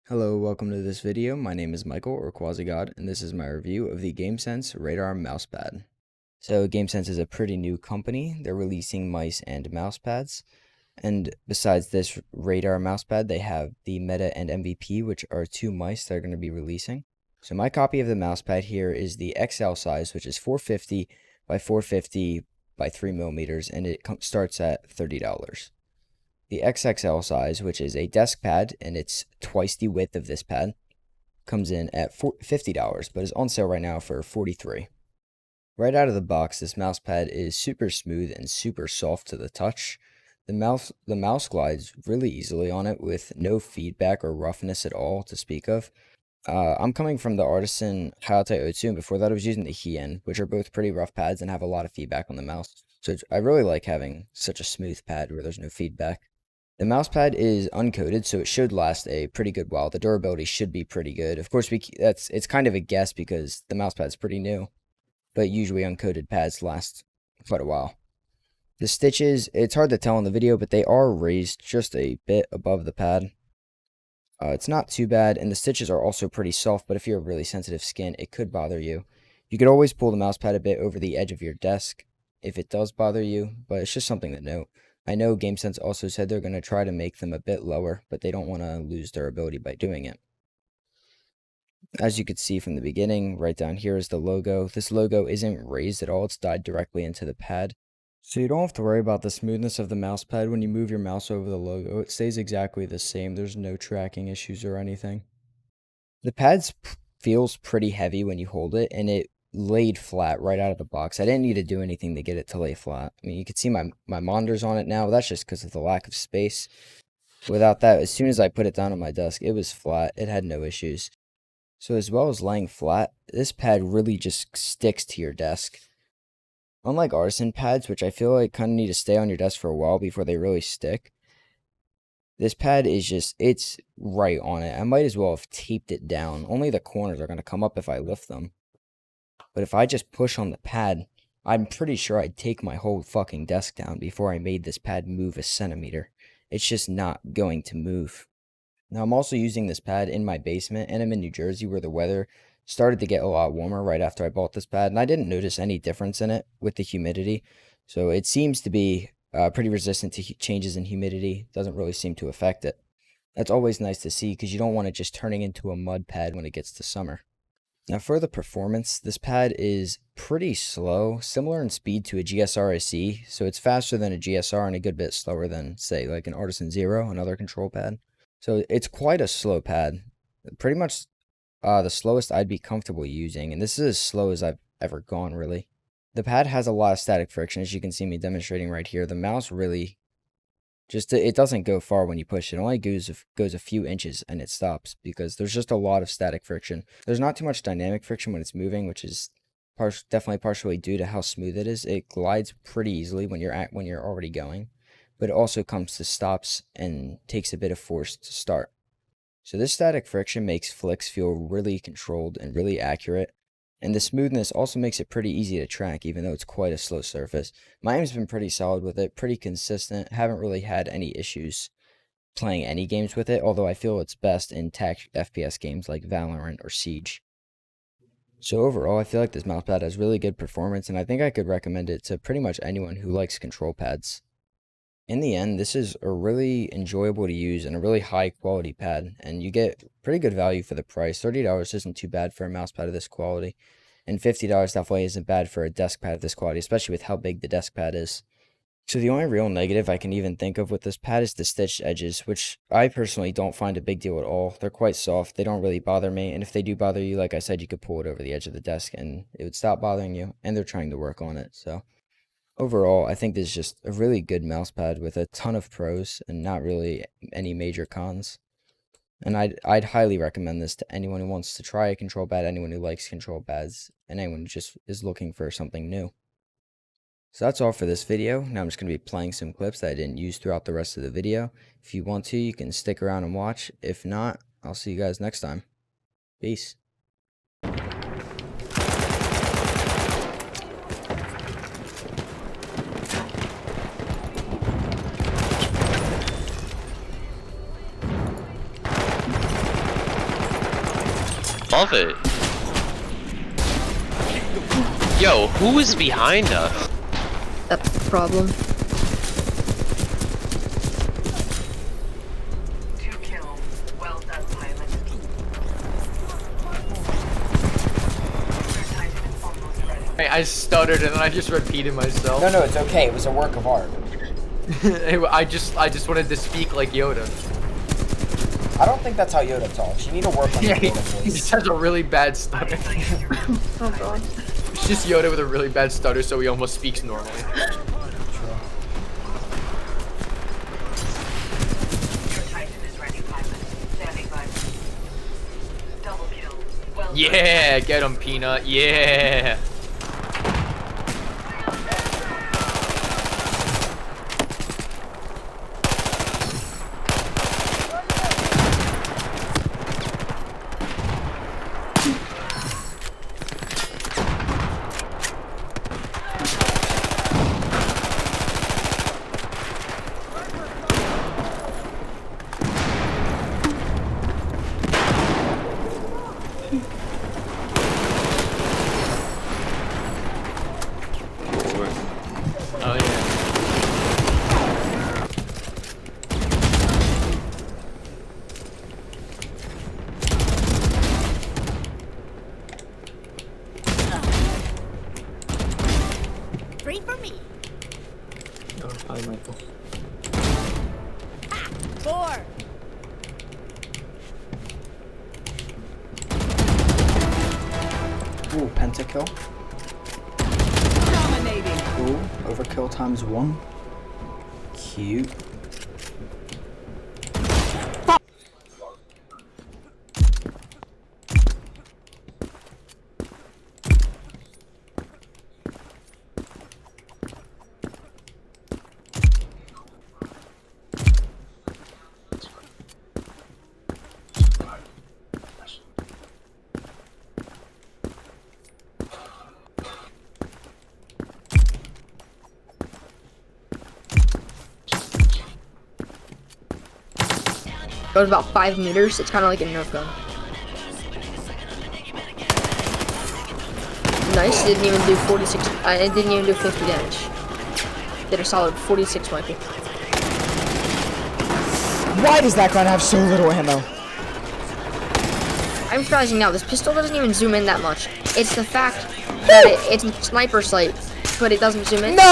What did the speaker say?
Hello, welcome to this video. My name is Michael, or QuasiGod, and this is my review of the Gamesense Radar Mousepad. So Gamesense is a pretty new company. They're releasing mice and mousepads. And besides this Radar mousepad, they have the Meta and MVP, which are two mice they're going to be releasing. So my copy of the mousepad here is the XL size, which is 450 by 450 by 3 millimeters, and it starts at $30. The XXL size, which is a desk pad, and it's twice the width of this pad, comes in at $50, but is on sale right now for $43. Right out of the box, this mouse pad is super smooth and super soft to the touch. The mouse glides really easily on it with no feedback or roughness at all to speak of. I'm coming from the Artisan Hayate Otsu, and before that I was using the Hien, which are both pretty rough pads and have a lot of feedback on the mouse. So I really like having such a smooth pad where there's no feedback. The mouse pad is uncoated, so it should last a pretty good while. The durability should be pretty good. Of course, it's kind of a guess because the mouse pad's pretty new, but usually uncoated pads last quite a while. The stitches, it's hard to tell in the video, but they are raised just a bit above the pad. It's not too bad, and the stitches are also pretty soft, but if you have really sensitive skin, it could bother you. You could always pull the mouse pad a bit over the edge of your desk if it does bother you, but it's just something to note. I know Gamesense also said they're going to try to make them a bit lower, but they don't want to lose durability by doing it. As you could see from the beginning, right down here is the logo. This logo isn't raised at all, it's dyed directly into the pad. So you don't have to worry about the smoothness of the mouse pad when you move your mouse over the logo. It stays exactly the same, there's no tracking issues or anything. The pad feels pretty heavy when you hold it, and it laid flat right out of the box. I didn't need to do anything to get it to lay flat. I mean, you can see my monitors on it now. That's just because of the lack of space. Without that, as soon as I put it down on my desk, it was flat. It had no issues. So as well as laying flat, this pad really just sticks to your desk. Unlike artisan pads, which I feel like kind of need to stay on your desk for a while before they really stick, this pad is just, it's right on it. I might as well have taped it down. Only the corners are going to come up if I lift them. But if I just push on the pad, I'm pretty sure I'd take my whole fucking desk down before I made this pad move a centimeter. It's just not going to move. Now I'm also using this pad in my basement, and I'm in New Jersey where the weather started to get a lot warmer right after I bought this pad, and I didn't notice any difference in it with the humidity. So it seems to be pretty resistant to changes in humidity. Doesn't really seem to affect it. That's always nice to see because you don't want it just turning into a mud pad when it gets to summer. Now for the performance, this pad is pretty slow, similar in speed to a GSR SE, so it's faster than a GSR and a good bit slower than, say, like an Artisan Zero, another control pad. So it's quite a slow pad, pretty much the slowest I'd be comfortable using, and this is as slow as I've ever gone, really. The pad has a lot of static friction, as you can see me demonstrating right here. The mouse really it doesn't go far when you push it. It only goes a few inches and it stops because there's just a lot of static friction. There's not too much dynamic friction when it's moving, which is definitely partially due to how smooth it is. It glides pretty easily when you're already going, but it also comes to stops and takes a bit of force to start. So this static friction makes flicks feel really controlled and really accurate. And the smoothness also makes it pretty easy to track, even though it's quite a slow surface. My aim's been pretty solid with it, pretty consistent. Haven't really had any issues playing any games with it, although I feel it's best in tactical FPS games like Valorant or Siege. So overall, I feel like this mousepad has really good performance, and I think I could recommend it to pretty much anyone who likes control pads. In the end, this is a really enjoyable to use and a really high quality pad, and you get pretty good value for the price. $30 isn't too bad for a mouse pad of this quality, and $50 definitely isn't bad for a desk pad of this quality, especially with how big the desk pad is. So the only real negative I can even think of with this pad is the stitched edges, which I personally don't find a big deal at all. They're quite soft, they don't really bother me, and if they do bother you, like I said, you could pull it over the edge of the desk and it would stop bothering you, and they're trying to work on it, so overall, I think this is just a really good mousepad with a ton of pros and not really any major cons. And I'd highly recommend this to anyone who wants to try a control pad, anyone who likes control pads, and anyone who just is looking for something new. So that's all for this video. Now I'm just going to be playing some clips that I didn't use throughout the rest of the video. If you want to, you can stick around and watch. If not, I'll see you guys next time. Peace. love it. Yo, who is behind us? That's the problem. 2 kills. Well done, pilot. Your Titan is almost ready. I stuttered and then I just repeated myself. No, it's okay. It was a work of art. I just wanted to speak like Yoda. I don't think that's how Yoda talks. You need to work on your Yeah, Yoda he voice. just has a really bad stutter. Oh god. It's just Yoda with a really bad stutter, so he almost speaks normally. Your Titan is ready, pilot. Standing by. Double kill. Well done. Yeah, get him, Peanut. Yeah. Oh yeah. Three for me. Oh, hi, Michael. 4. Ooh, pentakill. Dominating. Ooh, overkill times 1. Cute. Goes about 5 meters. It's kind of like a Nerf gun. Nice. Didn't even do 46. It didn't even do 50 damage. Did a solid 46, Michael. Why does that gun have so little ammo? I'm realizing now this pistol doesn't even zoom in that much. It's the fact that it's a sniper sight, but it doesn't zoom in. No!